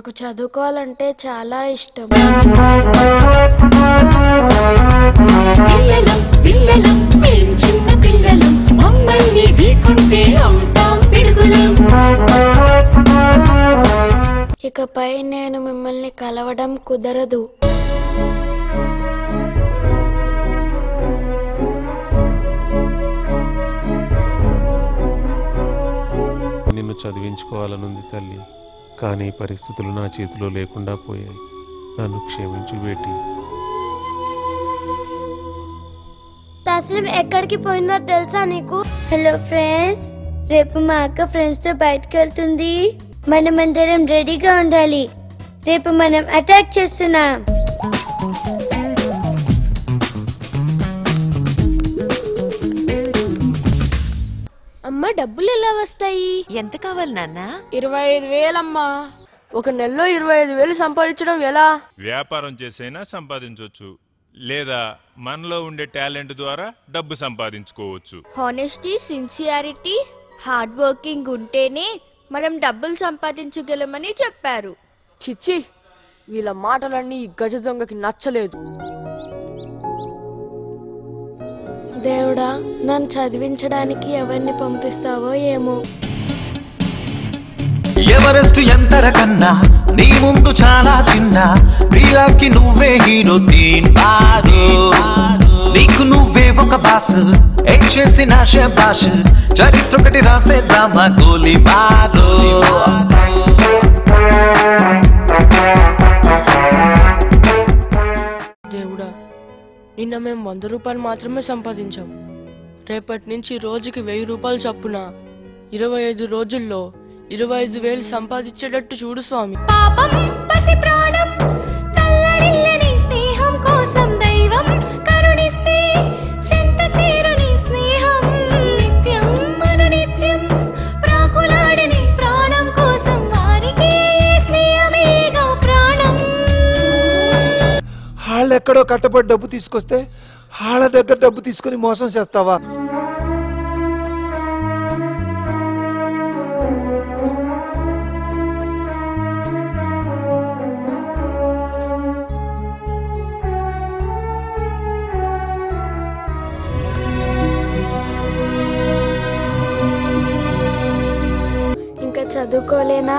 నాకు చదువుకోవాలంటే చాలా ఇష్టం. పిల్లలం పిల్లలం మేం చిన్న పిల్లలం మమ్మల్ని ఢీకొంటే అవుతాం పిడుగులం. ఇకపై నేను మిమ్మల్ని కలవడం కుదరదు. నిన్ను చదివించుకోవాలనుంది తల్లి, కానీ పరిస్థితులు నా చేతిలో లేకుండా పోయాయి. నన్ను క్షమించు బేటి. తస్లిం ఎక్కడికి పోయిందో తెలుసా నీకు? హలో ఫ్రెండ్స్, రేపు మా అక్క ఫ్రెండ్స్ తో బయటకు వెళ్తుంది. మనమందరం రెడీగా ఉండాలి. రేపు మనం అటాక్ చేస్తున్నాం. అమ్మ, డబ్బులు ఎలా వస్తాయి? ఎంత కావాలి నాన్న? 25,000 అమ్మా. ఒక నెలలో 25,000 సంపాదించడం ఎలా? వ్యాపారం చేసైనా సంపాదించవచ్చు, లేదా మనలో ఉండే టాలెంట్ ద్వారా డబ్బు సంపాదించుకోవచ్చు. హానెస్టీ, సిన్సియారిటీ, హార్డ్ వర్కింగ్ ఉంటేనే మనం డబ్బులు సంపాదించగలమని చెప్పారు. చిచ్చి, వీళ్ళ మాటలన్నీ ఈ గజ దొంగకి నచ్చలేదు. దేవుడా, నన్ను చదివించడానికి ఎవరిని పంపిస్తావో ఏమో. ఎవరెస్ట్ ఎంతర కన్నా నీ ముందు చాలా చిన్న. కి నువ్వే హీరో, తీన్ బాదు నీకు నువ్వే ఒక బాస్. ఏం చేసిన షబాష్, చరిత్ర ఒకటి రాసేద్దామా గోలీ బాదు. దేవుడా, నిన్న మేము 100 రూపాయలు మాత్రమే సంపాదించాం. రేపటి నుంచి రోజుకి 1000 రూపాయలు చొప్పున 25 రోజుల్లో 25,000 సంపాదించేటట్టు చూడు స్వామి. పాపం పసి ప్రాణం తల్లడిల్లని స్నేహం కోసం దైవం కరుణిస్తే చెంత చేరుని స్నేహం. నిత్యం అనునిత్యం ప్రాకులాడని ప్రాణం కోసం వారికి స్నేహమేగా ప్రాణం. వాళ్ళెక్కడో కట్టబడి డబ్బు తీసుకొస్తే వాళ్ళ దగ్గర డబ్బు తీసుకుని మోసం చేస్తావా? ఇంకా చదువుకోలేనా?